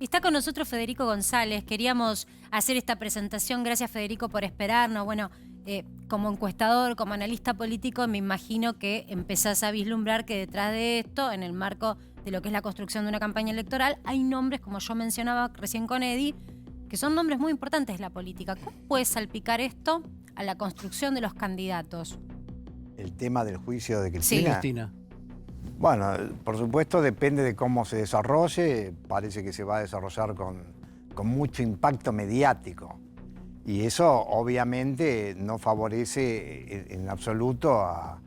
Está con nosotros Federico González. Queríamos hacer esta presentación. Gracias, Federico, por esperarnos. Bueno, como encuestador, como analista político, me imagino que empezás a vislumbrar que detrás de esto, en el marco de lo que es la construcción de una campaña electoral, hay nombres, como yo mencionaba recién con Eddie, que son nombres muy importantes de la política. ¿Cómo puede salpicar esto a la construcción de los candidatos? El tema del juicio de Sí. Cristina. Cristina. Bueno, por supuesto depende de cómo se desarrolle. Parece que se va a desarrollar con mucho impacto mediático. Y eso obviamente no favorece en absoluto a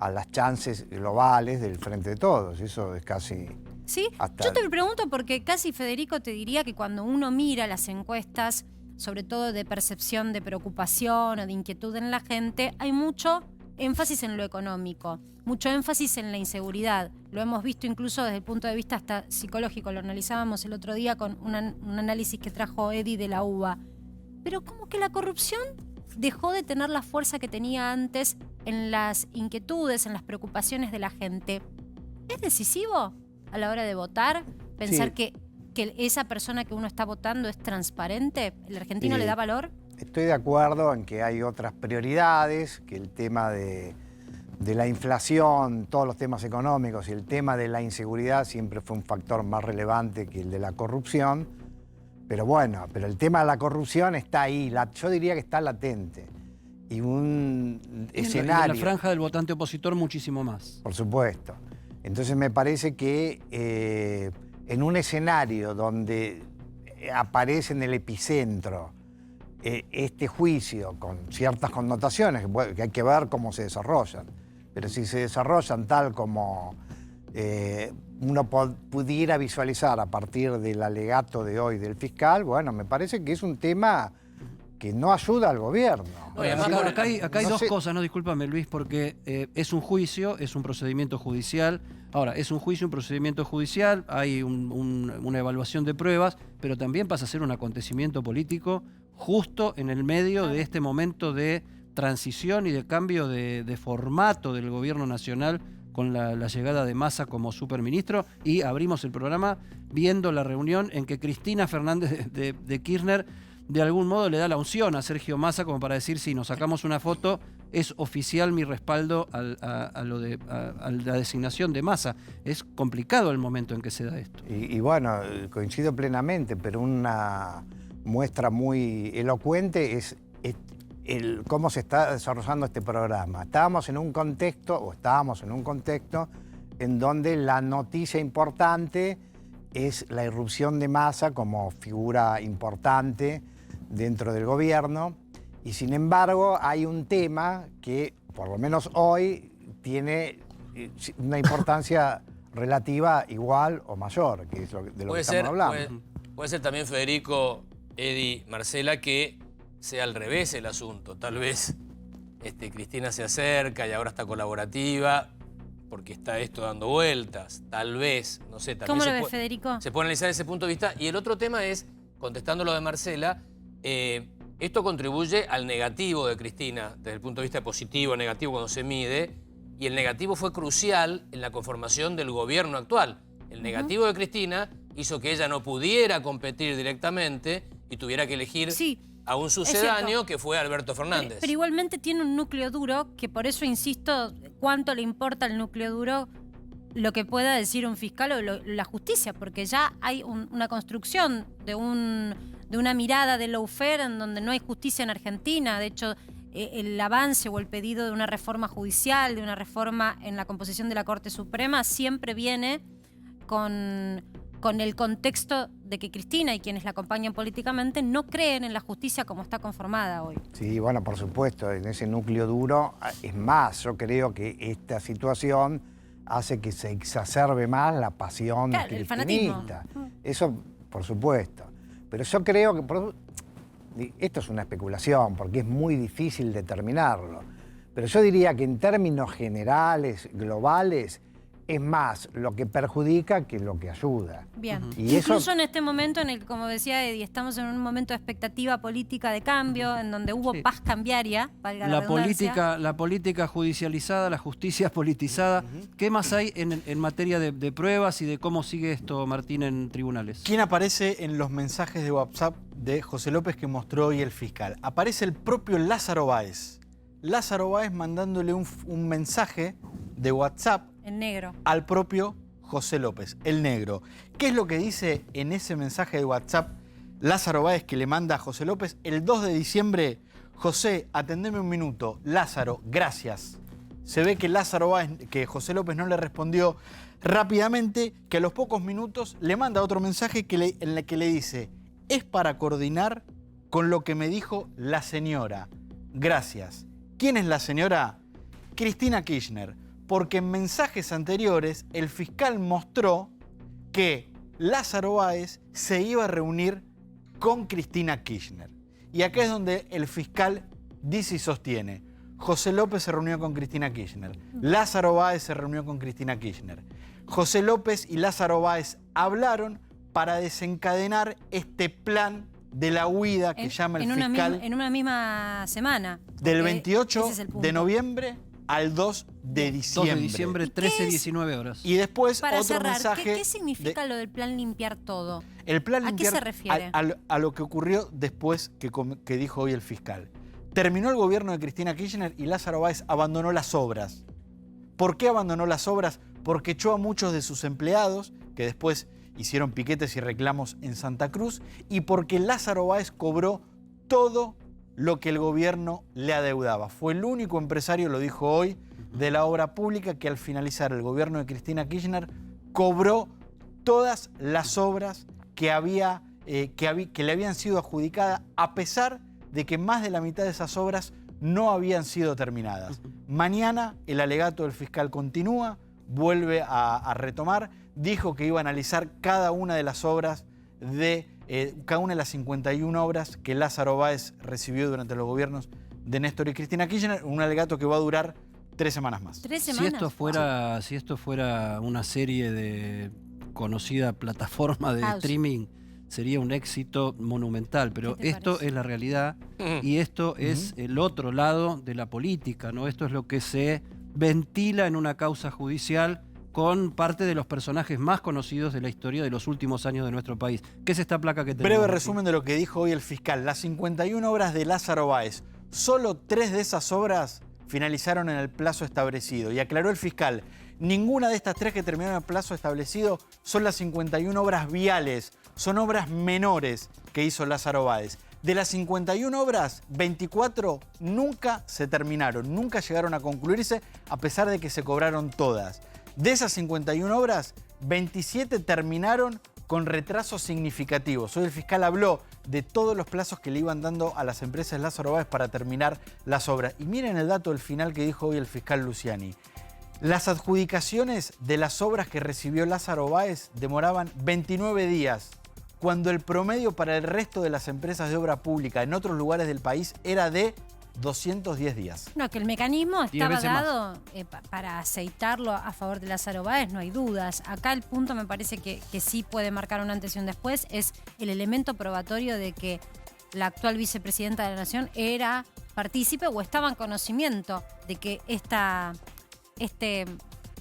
las chances globales del Frente de Todos. Eso es casi... ¿Sí? Yo te pregunto porque casi, Federico, te diría que cuando uno mira las encuestas, sobre todo de percepción de preocupación o de inquietud en la gente, hay mucho énfasis en lo económico, mucho énfasis en la inseguridad. Lo hemos visto incluso desde el punto de vista hasta psicológico. Lo analizábamos el otro día con un análisis que trajo Eddie de la UBA. Pero como que la corrupción dejó de tener la fuerza que tenía antes en las inquietudes, en las preocupaciones de la gente. ¿Es decisivo a la hora de votar pensar Sí. que esa persona que uno está votando es transparente? ¿El argentino le da valor? Estoy de acuerdo en que hay otras prioridades, que el tema de la inflación, todos los temas económicos y el tema de la inseguridad siempre fue un factor más relevante que el de la corrupción. Pero bueno, el tema de la corrupción está ahí, yo diría que está latente. Y un escenario... En la franja del votante opositor muchísimo más. Por supuesto. Entonces me parece que en un escenario donde aparece en el epicentro este juicio con ciertas connotaciones, que hay que ver cómo se desarrollan, pero si se desarrollan tal como uno pudiera visualizar a partir del alegato de hoy del fiscal, bueno, me parece que es un tema que no ayuda al gobierno. Oye, acá hay dos cosas, no, discúlpame, Luis, porque es un juicio, es un procedimiento judicial. Ahora, es un juicio, un procedimiento judicial, hay una evaluación de pruebas, pero también pasa a ser un acontecimiento político justo en el medio de este momento de transición y de cambio de formato del gobierno nacional con la llegada de Massa como superministro, y abrimos el programa viendo la reunión en que Cristina Fernández de Kirchner de algún modo le da la unción a Sergio Massa como para decir, si nos sacamos una foto, es oficial mi respaldo a la designación de Massa. Es complicado el momento en que se da esto. Y bueno, coincido plenamente, pero una muestra muy elocuente es cómo se está desarrollando este programa. Estábamos en un contexto en donde la noticia importante es la irrupción de Massa como figura importante dentro del gobierno, y sin embargo hay un tema que, por lo menos hoy, tiene una importancia relativa igual o mayor, que es de lo que estamos hablando. Puede ser también, Federico, Eddie, Marcela, que sea al revés el asunto. Tal vez Cristina se acerca y ahora está colaborativa porque está esto dando vueltas. Tal vez, no sé. ¿Cómo lo ves, Federico? Se puede analizar desde ese punto de vista. Y el otro tema es, contestando lo de Marcela, esto contribuye al negativo de Cristina, desde el punto de vista positivo, negativo cuando se mide, y el negativo fue crucial en la conformación del gobierno actual. El negativo de Cristina hizo que ella no pudiera competir directamente y tuviera que elegir a un sucedáneo que fue Alberto Fernández. Pero igualmente tiene un núcleo duro, que por eso insisto, cuánto le importa el núcleo duro lo que pueda decir un fiscal o la justicia, porque ya hay una construcción de una mirada de lawfare en donde no hay justicia en Argentina. De hecho, el avance o el pedido de una reforma judicial, de una reforma en la composición de la Corte Suprema, siempre viene con el contexto de que Cristina y quienes la acompañan políticamente no creen en la justicia como está conformada hoy. Sí, bueno, por supuesto, en ese núcleo duro. Es más, yo creo que esta situación hace que se exacerbe más la pasión cristinista. El fanatismo. Eso, por supuesto. Pero yo creo que esto es una especulación, porque es muy difícil determinarlo. Pero yo diría que en términos generales, globales, es más lo que perjudica que lo que ayuda. Bien. Y eso- Incluso en este momento en el que, como decía Eddie, estamos en un momento de expectativa política de cambio, en donde hubo Sí. paz cambiaria, valga la redundancia. La política judicializada, la justicia politizada. ¿Qué más hay en materia de pruebas y de cómo sigue esto, Martín, en tribunales? ¿Quién aparece en los mensajes de WhatsApp de José López que mostró hoy el fiscal? Aparece el propio Lázaro Báez. Lázaro Báez mandándole un mensaje de WhatsApp En negro. al propio José López, el negro. ¿Qué es lo que dice en ese mensaje de WhatsApp Lázaro Báez que le manda a José López? El 2 de diciembre, José, atendeme un minuto. Lázaro, gracias. Se ve que Lázaro Báez, que José López no le respondió rápidamente, que a los pocos minutos le manda otro mensaje en el que le dice: es para coordinar con lo que me dijo la señora. Gracias. ¿Quién es la señora? Cristina Kirchner. Porque en mensajes anteriores el fiscal mostró que Lázaro Báez se iba a reunir con Cristina Kirchner. Y acá es donde el fiscal dice y sostiene: José López se reunió con Cristina Kirchner, Lázaro Báez se reunió con Cristina Kirchner. José López y Lázaro Báez hablaron para desencadenar este plan de la huida que llama el fiscal En una misma semana. del Porque 28 ese es el punto. de noviembre al 2 de 2 diciembre. de diciembre, ¿Y qué 13, es? 19 horas. Y después Para otro cerrar, mensaje. ¿qué significa lo del plan limpiar todo? El plan ¿A qué limpiar se refiere? a lo que ocurrió después que dijo hoy el fiscal. Terminó el gobierno de Cristina Kirchner y Lázaro Báez abandonó las obras. ¿Por qué abandonó las obras? Porque echó a muchos de sus empleados, que después hicieron piquetes y reclamos en Santa Cruz, y porque Lázaro Báez cobró todo lo que el gobierno le adeudaba. Fue el único empresario, lo dijo hoy, de la obra pública que al finalizar el gobierno de Cristina Kirchner cobró todas las obras que le habían sido adjudicadas, a pesar de que más de la mitad de esas obras no habían sido terminadas. Mañana el alegato del fiscal continúa, vuelve a retomar, dijo que iba a analizar cada una de las obras cada una de las 51 obras que Lázaro Báez recibió durante los gobiernos de Néstor y Cristina Kirchner, un alegato que va a durar 3 semanas más. 3 Si semanas. esto fuera una serie de conocida plataforma de House. streaming, sería un éxito monumental, pero ¿Qué te esto parece? es la realidad y esto es el otro lado de la política, ¿no? Esto es lo que se ventila en una causa judicial con parte de los personajes más conocidos de la historia de los últimos años de nuestro país. ¿Qué es esta placa que tenemos? Breve Martín? resumen de lo que dijo hoy el fiscal. Las 51 obras de Lázaro Báez, solo 3 de esas obras finalizaron en el plazo establecido. Y aclaró el fiscal, ninguna de estas 3 que terminaron en el plazo establecido son las 51 obras viales, son obras menores que hizo Lázaro Báez. De las 51 obras, 24 nunca se terminaron, nunca llegaron a concluirse, a pesar de que se cobraron todas. De esas 51 obras, 27 terminaron con retrasos significativos. Hoy el fiscal habló de todos los plazos que le iban dando a las empresas Lázaro Báez para terminar las obras. Y miren el dato del final que dijo hoy el fiscal Luciani. Las adjudicaciones de las obras que recibió Lázaro Báez demoraban 29 días, cuando el promedio para el resto de las empresas de obra pública en otros lugares del país era de 210 días. No, que el mecanismo 10 estaba veces más. dado para aceitarlo a favor de Lázaro Báez, no hay dudas. Acá el punto me parece que sí puede marcar un antes y un después, es el elemento probatorio de que la actual vicepresidenta de la Nación era partícipe o estaba en conocimiento de que este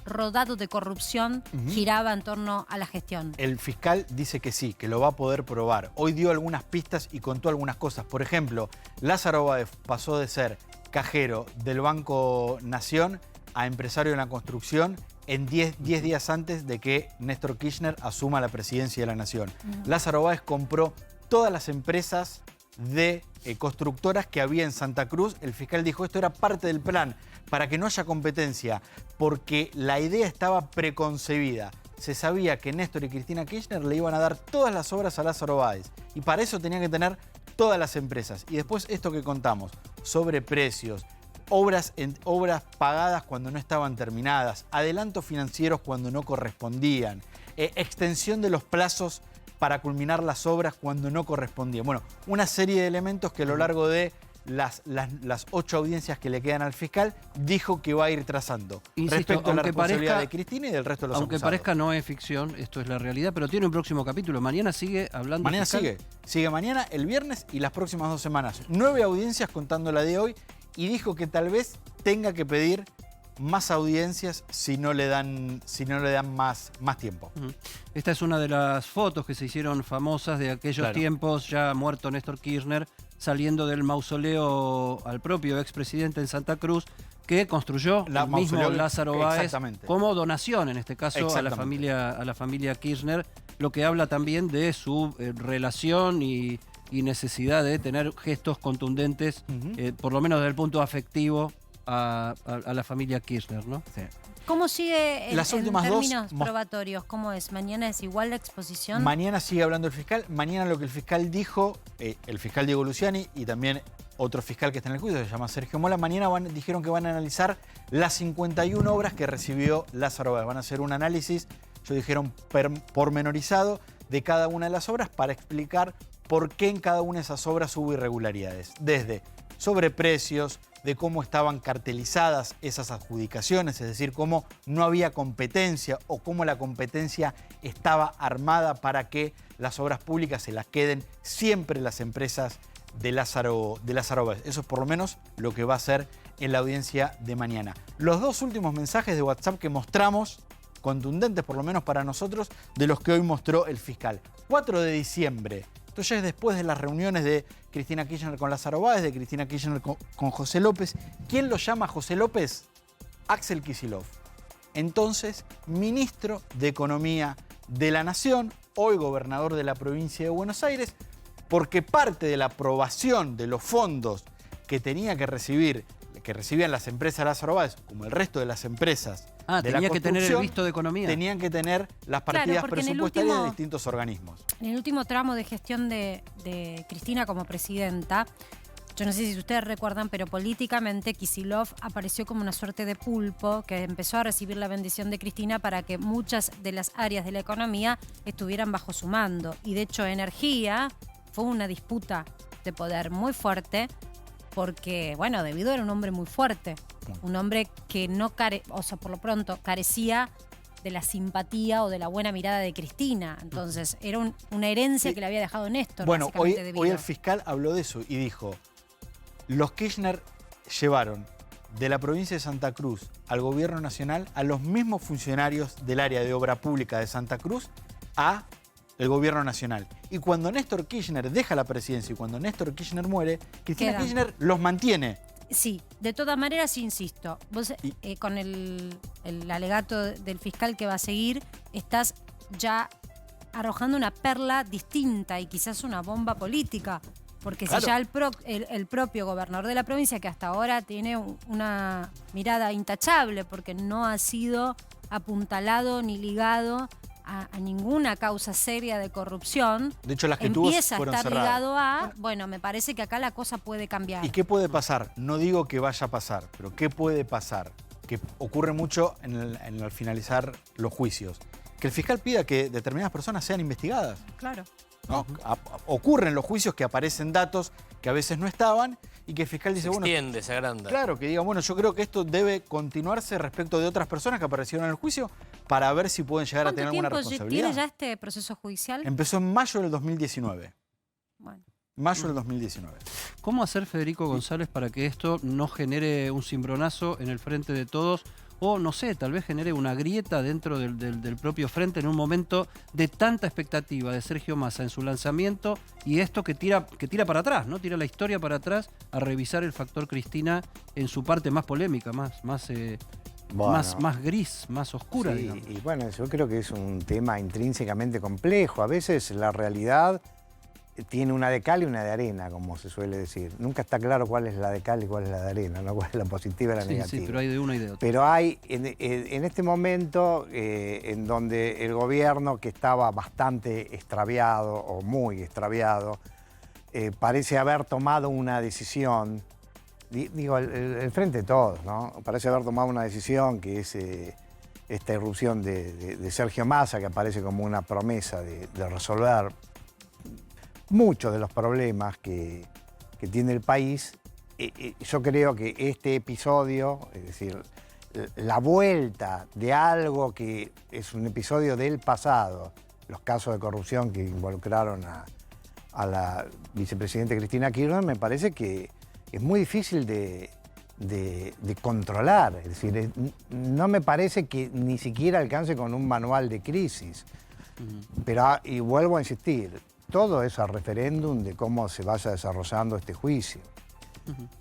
rodado de corrupción giraba en torno a la gestión. El fiscal dice que sí, que lo va a poder probar. Hoy dio algunas pistas y contó algunas cosas. Por ejemplo, Lázaro Báez pasó de ser cajero del Banco Nación a empresario en la construcción en 10 días antes de que Néstor Kirchner asuma la presidencia de la Nación. Lázaro Báez compró todas las empresas de constructoras que había en Santa Cruz. El fiscal dijo esto era parte del plan para que no haya competencia, porque la idea estaba preconcebida. Se sabía que Néstor y Cristina Kirchner le iban a dar todas las obras a Lázaro Báez y para eso tenían que tener todas las empresas. Y después esto que contamos, sobre precios, obras pagadas cuando no estaban terminadas, adelantos financieros cuando no correspondían, extensión de los plazos para culminar las obras cuando no correspondían. Bueno, una serie de elementos que a lo largo de las 8 audiencias que le quedan al fiscal, dijo que va a ir trazando. Insisto, respecto a la aunque responsabilidad parezca- de Cristina y del resto de los Aunque acusados. parezca no es ficción, esto es la realidad, pero tiene un próximo capítulo. Mañana sigue hablando. Mañana el fiscal. sigue mañana, el viernes y las próximas 2 semanas. 9 audiencias contando la de hoy y dijo que tal vez tenga que pedir más audiencias si no le dan más tiempo. Ujú. Esta es una de las fotos que se hicieron famosas de aquellos Claro. tiempos, ya muerto Néstor Kirchner, saliendo del mausoleo al propio expresidente en Santa Cruz, que construyó La el mismo mausoleo, Lázaro Báez exactamente. como donación, en este caso, a la Exactamente. familia Kirchner, lo que habla también de su relación y necesidad de tener gestos contundentes, Ujú. por lo menos desde el punto afectivo, a la familia Kirchner, ¿no? Sí. ¿Cómo sigue Las en últimas dos términos probatorios? ¿Cómo es? ¿Mañana es igual la exposición? Mañana sigue hablando el fiscal. Mañana lo que el fiscal dijo, el fiscal Diego Luciani y también otro fiscal que está en el juicio, se llama Sergio Mola, mañana dijeron que van a analizar las 51 obras que recibió Lázaro Báez. Van a hacer un análisis, dijeron, pormenorizado de cada una de las obras para explicar por qué en cada una de esas obras hubo irregularidades. Desde sobreprecios, de cómo estaban cartelizadas esas adjudicaciones, es decir, cómo no había competencia o cómo la competencia estaba armada para que las obras públicas se las queden siempre las empresas de Lázaro Báez. Eso es por lo menos lo que va a hacer en la audiencia de mañana. Los 2 últimos mensajes de WhatsApp que mostramos, contundentes por lo menos para nosotros, de los que hoy mostró el fiscal. 4 de diciembre. Esto ya es después de las reuniones de Cristina Kirchner con Lázaro Báez, de Cristina Kirchner con José López. ¿Quién lo llama José López? Axel Kicillof. Entonces, ministro de Economía de la Nación, hoy gobernador de la provincia de Buenos Aires, porque parte de la aprobación de los fondos que tenía que recibían las empresas Lázaro Báez, como el resto de las empresas de la tenía que tener el construcción, visto de economía. tenían que tener las partidas porque en el presupuestarias de último- distintos organismos. En el último tramo de gestión de Cristina como presidenta, yo no sé si ustedes recuerdan, pero políticamente Kicillof apareció como una suerte de pulpo que empezó a recibir la bendición de Cristina para que muchas de las áreas de la economía estuvieran bajo su mando. Y de hecho, energía fue una disputa de poder muy fuerte porque, bueno, Guaidó era un hombre muy fuerte, un hombre que no por lo pronto carecía de la simpatía o de la buena mirada de Cristina. Entonces, era una herencia que le había dejado Néstor. Bueno, básicamente, de hoy el Guido. fiscal habló de eso y dijo, los Kirchner llevaron de la provincia de Santa Cruz al gobierno nacional a los mismos funcionarios del área de obra pública de Santa Cruz a el gobierno nacional. Y cuando Néstor Kirchner deja la presidencia y cuando Néstor Kirchner muere, Cristina Quedan. Kirchner los mantiene. Sí, de todas maneras, insisto, vos con el alegato del fiscal que va a seguir, estás ya arrojando una perla distinta y quizás una bomba política. Porque Claro. si ya el propio gobernador de la provincia, que hasta ahora tiene una mirada intachable, porque no ha sido apuntalado ni ligado a ninguna causa seria de corrupción, De hecho, las que tuvo empieza a fueron estar cerradas. ligado a, bueno, me parece que acá la cosa puede cambiar. ¿Y qué puede pasar? No digo que vaya a pasar, pero ¿qué puede pasar? Que ocurre mucho al finalizar los juicios. Que el fiscal pida que determinadas personas sean investigadas. Claro. ¿No? Ocurren los juicios que aparecen datos que a veces no estaban y que el fiscal dice, Se bueno, extiende, se agranda. claro, que diga, bueno, yo creo que esto debe continuarse respecto de otras personas que aparecieron en el juicio para ver si pueden llegar a tener ¿Cuánto alguna tiempo responsabilidad. tiene ya este proceso judicial? Empezó en mayo del 2019. Bueno. Mayo del 2019. ¿Cómo hacer, Federico González, para que esto no genere un cimbronazo en el frente de todos? O, no sé, tal vez genere una grieta dentro del propio frente en un momento de tanta expectativa de Sergio Massa en su lanzamiento y esto que tira para atrás, ¿no? Tira la historia para atrás a revisar el factor Cristina en su parte más polémica, más gris, más oscura, Sí, digamos. y bueno, yo creo que es un tema intrínsecamente complejo. A veces la realidad tiene una de cal y una de arena, como se suele decir. Nunca está claro cuál es la de cal y cuál es la de arena, ¿no? Cuál es la positiva y la negativa. Sí, pero hay de una y de otra. Pero hay, en este momento, en donde el gobierno, que estaba bastante extraviado o muy extraviado, parece haber tomado una decisión, digo, el frente de todos, ¿no? Parece haber tomado una decisión que es esta irrupción de Sergio Massa, que aparece como una promesa de resolver muchos de los problemas que tiene el país, yo creo que este episodio, es decir, la vuelta de algo que es un episodio del pasado, los casos de corrupción que involucraron a la vicepresidenta Cristina Kirchner, me parece que es muy difícil de controlar. Es decir, no me parece que ni siquiera alcance con un manual de crisis. Pero, y vuelvo a insistir, todo es al referéndum de cómo se vaya desarrollando este juicio.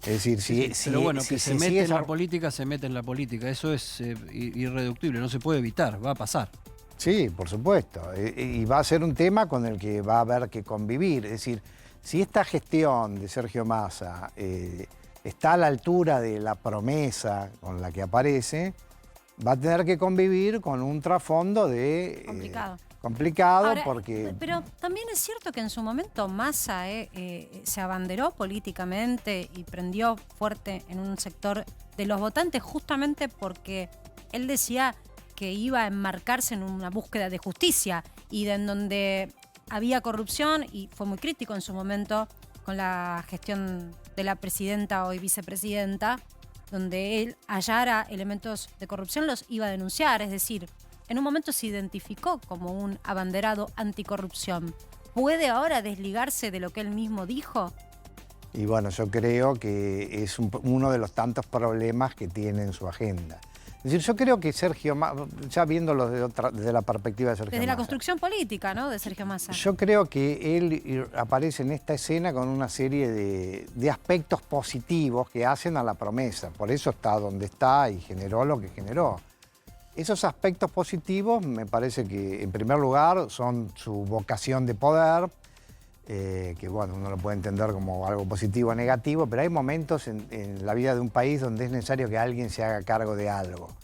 Es decir, pero bueno, que se mete en la política, se mete en la política. Eso es irreductible, no se puede evitar, va a pasar. Sí, por supuesto. Y va a ser un tema con el que va a haber que convivir. Es decir, si esta gestión de Sergio Massa está a la altura de la promesa con la que aparece, va a tener que convivir con un trasfondo de... complicado Ahora, porque... Pero también es cierto que en su momento Massa se abanderó políticamente y prendió fuerte en un sector de los votantes justamente porque él decía que iba a enmarcarse en una búsqueda de justicia y en donde había corrupción, y fue muy crítico en su momento con la gestión de la presidenta, hoy vicepresidenta, donde él hallara elementos de corrupción, los iba a denunciar. Es decir, en un momento se identificó como un abanderado anticorrupción. ¿Puede ahora desligarse de lo que él mismo dijo? Y bueno, yo creo que es uno de los tantos problemas que tiene en su agenda. Es decir, yo creo que Sergio Massa, ya viéndolo desde la perspectiva de Sergio Massa... Desde la construcción política, ¿no?, de Sergio Massa. Yo creo que él aparece en esta escena con una serie de aspectos positivos que hacen a la promesa. Por eso está donde está y generó lo que generó. Esos aspectos positivos me parece que, en primer lugar, son su vocación de poder, que bueno, uno lo puede entender como algo positivo o negativo, pero hay momentos en la vida de un país donde es necesario que alguien se haga cargo de algo.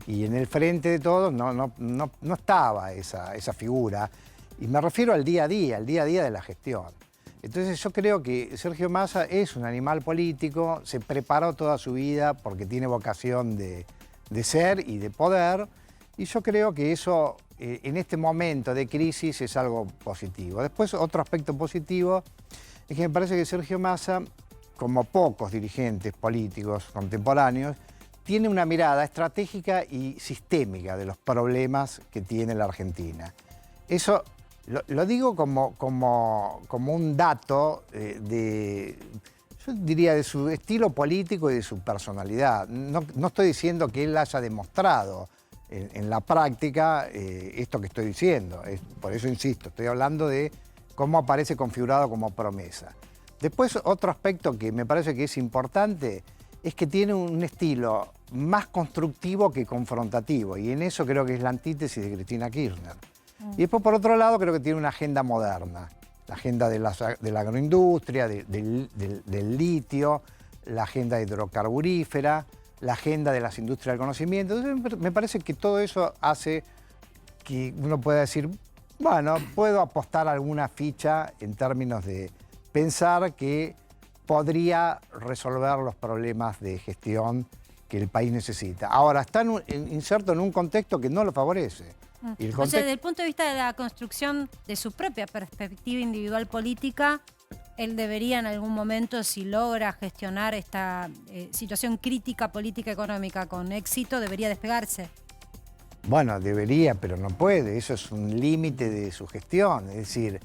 Y en el frente de todos no estaba esa figura, y me refiero al día a día de la gestión. Entonces yo creo que Sergio Massa es un animal político, se preparó toda su vida porque tiene vocación de ser y de poder, y yo creo que eso en este momento de crisis es algo positivo. Después, otro aspecto positivo es que me parece que Sergio Massa, como pocos dirigentes políticos contemporáneos, tiene una mirada estratégica y sistémica de los problemas que tiene la Argentina. Eso lo digo como un dato yo diría, de su estilo político y de su personalidad. No estoy diciendo que él haya demostrado en la práctica esto que estoy diciendo. Por eso insisto, estoy hablando de cómo aparece configurado como promesa. Después, otro aspecto que me parece que es importante es que tiene un estilo más constructivo que confrontativo, y en eso creo que es la antítesis de Cristina Kirchner. Y después, por otro lado, creo que tiene una agenda moderna. La agenda de la agroindustria, del litio, la agenda hidrocarburífera, la agenda de las industrias del conocimiento. Entonces, me parece que todo eso hace que uno pueda decir, bueno, puedo apostar alguna ficha en términos de pensar que podría resolver los problemas de gestión que el país necesita. Ahora, está inserto en un contexto que no lo favorece. O sea, desde el punto de vista de la construcción de su propia perspectiva individual política, él debería en algún momento, si logra gestionar esta situación crítica política económica con éxito, debería despegarse. Bueno, debería, pero no puede. Eso es un límite de su gestión. Es decir...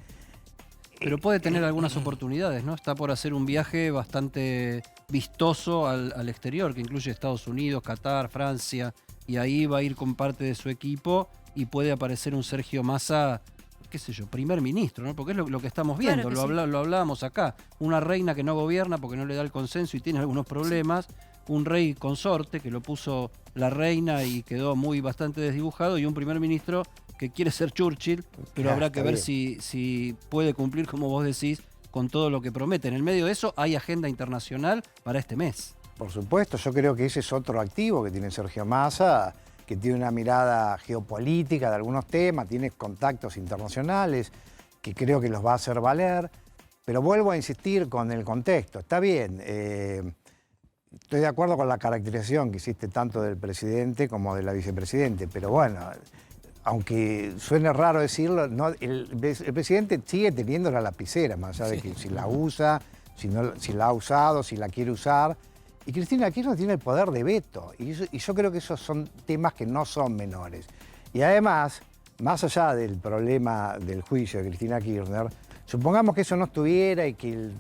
Pero puede tener algunas oportunidades, ¿no? Está por hacer un viaje bastante vistoso al exterior, que incluye Estados Unidos, Qatar, Francia, y ahí va a ir con parte de su equipo y puede aparecer un Sergio Massa, qué sé yo, primer ministro, ¿no? Porque es lo que estamos viendo, Claro que lo hablábamos acá. Una reina que no gobierna porque no le da el consenso y tiene algunos problemas, un rey consorte que lo puso la reina y quedó bastante desdibujado, y un primer ministro que quiere ser Churchill, pero habrá que ver si puede cumplir, como vos decís, con todo lo que promete. En el medio de eso hay agenda internacional para este mes. Por supuesto, yo creo que ese es otro activo que tiene Sergio Massa, que tiene una mirada geopolítica de algunos temas, tiene contactos internacionales que creo que los va a hacer valer, pero vuelvo a insistir con el contexto. Está bien, estoy de acuerdo con la caracterización que hiciste tanto del presidente como de la vicepresidente, pero bueno, aunque suene raro decirlo, el presidente sigue teniendo la lapicera, más allá de que si la usa, si la ha usado, si la quiere usar. Y Cristina Kirchner tiene el poder de veto. Y yo creo que esos son temas que no son menores. Y además, más allá del problema del juicio de Cristina Kirchner, supongamos que eso no estuviera y que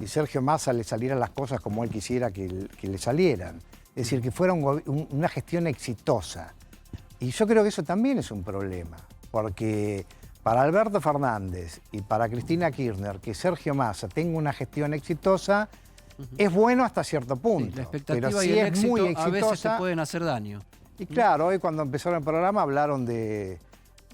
Sergio Massa le salieran las cosas como él quisiera que le salieran. Es decir, que fuera una gestión exitosa. Y yo creo que eso también es un problema, porque para Alberto Fernández y para Cristina Kirchner, que Sergio Massa tenga una gestión exitosa, es bueno hasta cierto punto. Sí, la expectativa pero y si el es éxito muy a veces te exitosa, pueden hacer daño. y claro, hoy cuando empezaron el programa hablaron de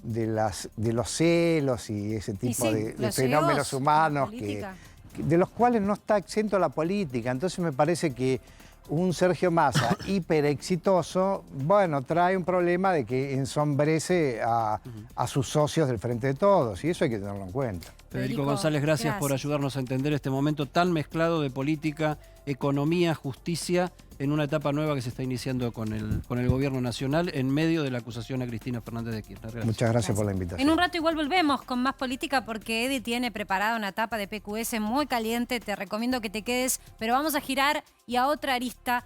los celos y ese tipo sí, de los fenómenos egos, humanos la política. de los cuales no está exento la política. Entonces me parece que un Sergio Massa hiper exitoso, bueno, trae un problema de que ensombrece a sus socios del Frente de Todos, y eso hay que tenerlo en cuenta. Federico González, gracias por ayudarnos a entender este momento tan mezclado de política, economía, justicia, en una etapa nueva que se está iniciando con el gobierno nacional en medio de la acusación a Cristina Fernández de Kirchner. Gracias. Muchas gracias por la invitación. En un rato igual volvemos con más política porque Eddie tiene preparada una etapa de PQS muy caliente. Te recomiendo que te quedes, pero vamos a girar y a otra arista